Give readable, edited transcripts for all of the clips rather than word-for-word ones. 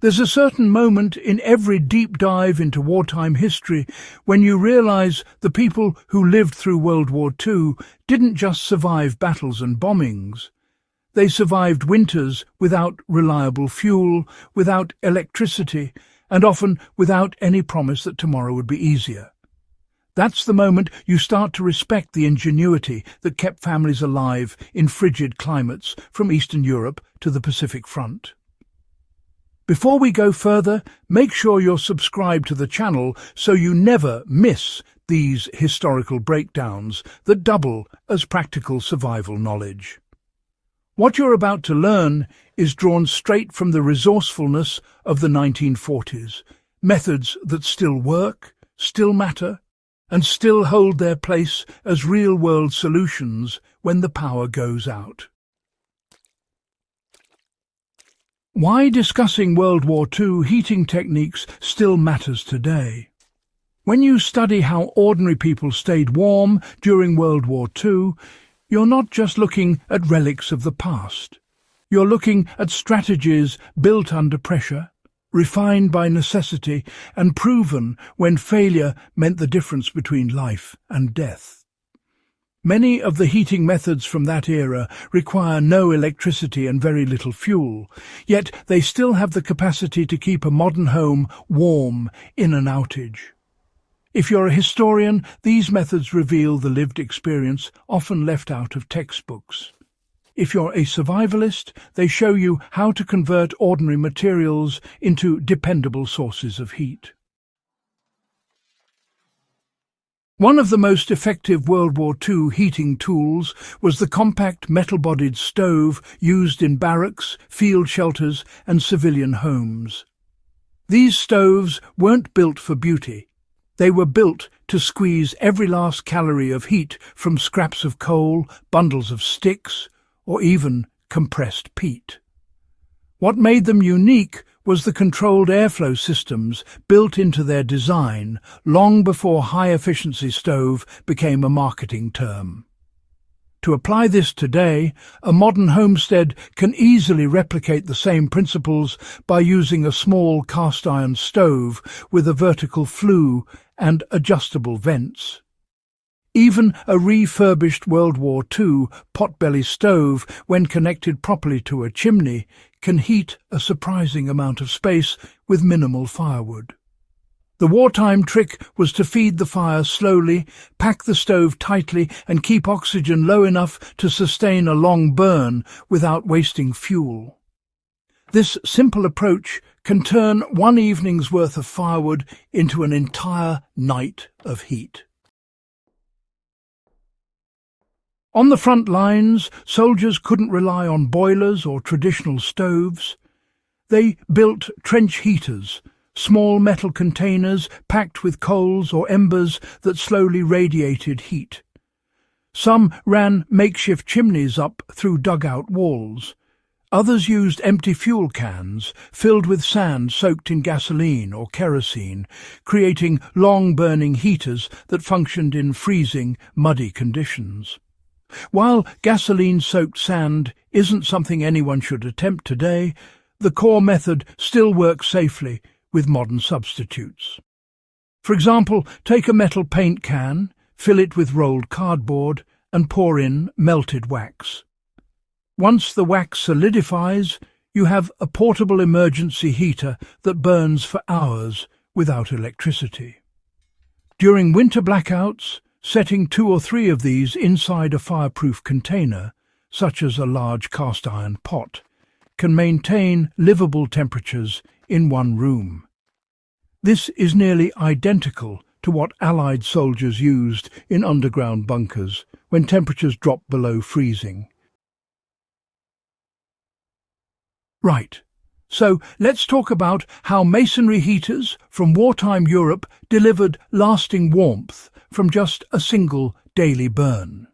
There's a certain moment in every deep dive into wartime history when you realize the people who lived through World War II didn't just survive battles and bombings. They survived winters without reliable fuel, without electricity, and often without any promise that tomorrow would be easier. That's the moment you start to respect the ingenuity that kept families alive in frigid climates from Eastern Europe to the Pacific Front. Before we go further, make sure you're subscribed to the channel so you never miss these historical breakdowns that double as practical survival knowledge. What you're about to learn is drawn straight from the resourcefulness of the 1940s, methods that still work, still matter, and still hold their place as real-world solutions when the power goes out. Why discussing World War II heating techniques still matters today. When you study how ordinary people stayed warm during World War II, you're not just looking at relics of the past. You're looking at strategies built under pressure, refined by necessity, and proven when failure meant the difference between life and death. Many of the heating methods from that era require no electricity and very little fuel, yet they still have the capacity to keep a modern home warm in an outage. If you're a historian, these methods reveal the lived experience often left out of textbooks. If you're a survivalist, they show you how to convert ordinary materials into dependable sources of heat. One of the most effective World War II heating tools was the compact metal-bodied stove used in barracks, field shelters, and civilian homes. These stoves weren't built for beauty. They were built to squeeze every last calorie of heat from scraps of coal, bundles of sticks, or even compressed peat. What made them unique was the controlled airflow systems built into their design long before high-efficiency stove became a marketing term. To apply this today, a modern homestead can easily replicate the same principles by using a small cast-iron stove with a vertical flue and adjustable vents. Even a refurbished World War II potbelly stove, when connected properly to a chimney, can heat a surprising amount of space with minimal firewood. The wartime trick was to feed the fire slowly, pack the stove tightly, and keep oxygen low enough to sustain a long burn without wasting fuel. This simple approach can turn one evening's worth of firewood into an entire night of heat. On the front lines, soldiers couldn't rely on boilers or traditional stoves. They built trench heaters, small metal containers packed with coals or embers that slowly radiated heat. Some ran makeshift chimneys up through dugout walls. Others used empty fuel cans filled with sand soaked in gasoline or kerosene, creating long-burning heaters that functioned in freezing, muddy conditions. While gasoline-soaked sand isn't something anyone should attempt today, the core method still works safely with modern substitutes. For example, take a metal paint can, fill it with rolled cardboard, and pour in melted wax. Once the wax solidifies, you have a portable emergency heater that burns for hours without electricity. During winter blackouts, setting 2 or 3 of these inside a fireproof container, such as a large cast-iron pot, can maintain livable temperatures in one room. This is nearly identical to what Allied soldiers used in underground bunkers when temperatures dropped below freezing. Right, so let's talk about how masonry heaters from wartime Europe delivered lasting warmth from just a single daily burn.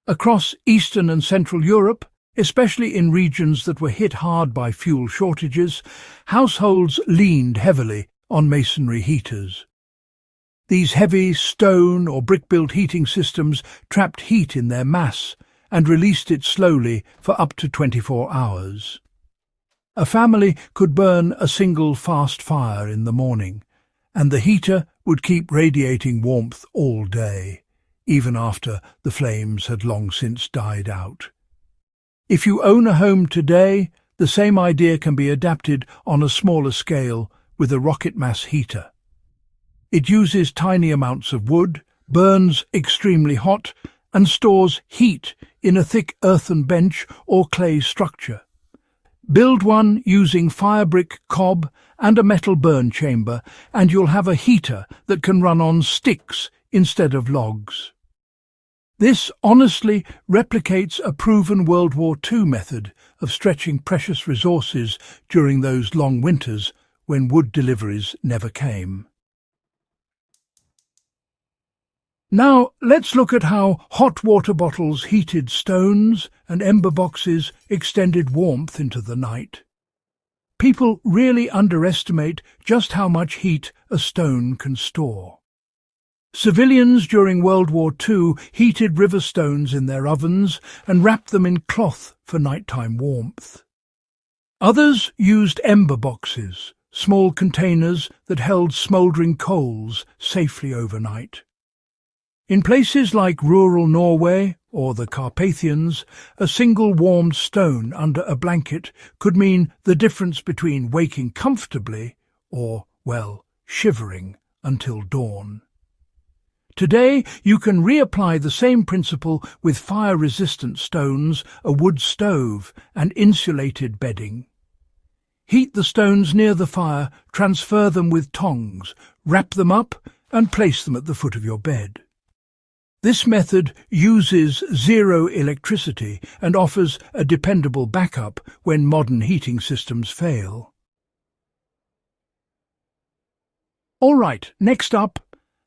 Across Eastern and Central Europe, especially in regions that were hit hard by fuel shortages, households leaned heavily on masonry heaters. These heavy stone or brick-built heating systems trapped heat in their mass and released it slowly for up to 24 hours. A family could burn a single fast fire in the morning, and the heater would keep radiating warmth all day, even after the flames had long since died out. If you own a home today, the same idea can be adapted on a smaller scale with a rocket mass heater. It uses tiny amounts of wood, burns extremely hot, and stores heat in a thick earthen bench or clay structure. Build one using fire brick, cob, and a metal burn chamber, and you'll have a heater that can run on sticks instead of logs. This honestly replicates a proven World War II method of stretching precious resources during those long winters when wood deliveries never came. Now let's look at how hot water bottles heated stones and ember boxes extended warmth into the night. People really underestimate just how much heat a stone can store. Civilians during World War II heated river stones in their ovens and wrapped them in cloth for nighttime warmth. Others used ember boxes, small containers that held smouldering coals safely overnight. In places like rural Norway or the Carpathians, a single warmed stone under a blanket could mean the difference between waking comfortably or, well, shivering until dawn. Today, you can reapply the same principle with fire-resistant stones, a wood stove, and insulated bedding. Heat the stones near the fire, transfer them with tongs, wrap them up, and place them at the foot of your bed. This method uses zero electricity and offers a dependable backup when modern heating systems fail. All right, next up,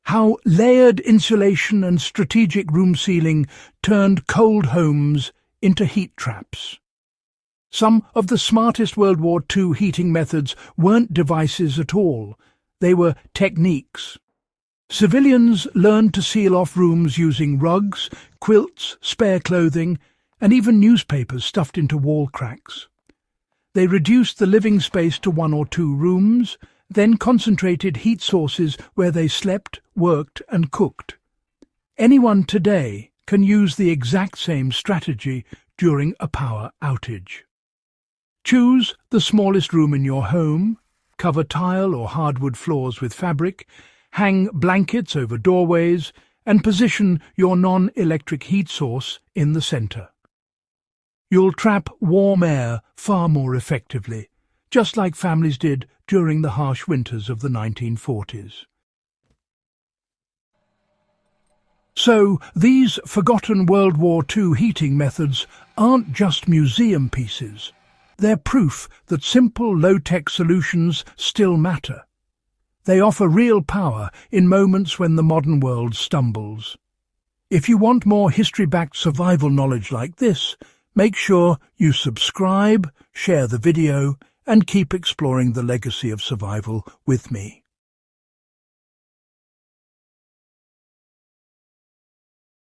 how layered insulation and strategic room sealing turned cold homes into heat traps. Some of the smartest World War II heating methods weren't devices at all, they were techniques. Civilians learned to seal off rooms using rugs, quilts, spare clothing, and even newspapers stuffed into wall cracks. They reduced the living space to 1 or 2 rooms, then concentrated heat sources where they slept, worked, and cooked. Anyone today can use the exact same strategy during a power outage. Choose the smallest room in your home, cover tile or hardwood floors with fabric, hang blankets over doorways, and position your non-electric heat source in the center. You'll trap warm air far more effectively, just like families did during the harsh winters of the 1940s. So, these forgotten World War II heating methods aren't just museum pieces. They're proof that simple, low-tech solutions still matter. They offer real power in moments when the modern world stumbles. If you want more history-backed survival knowledge like this, make sure you subscribe, share the video, and keep exploring the legacy of survival with me.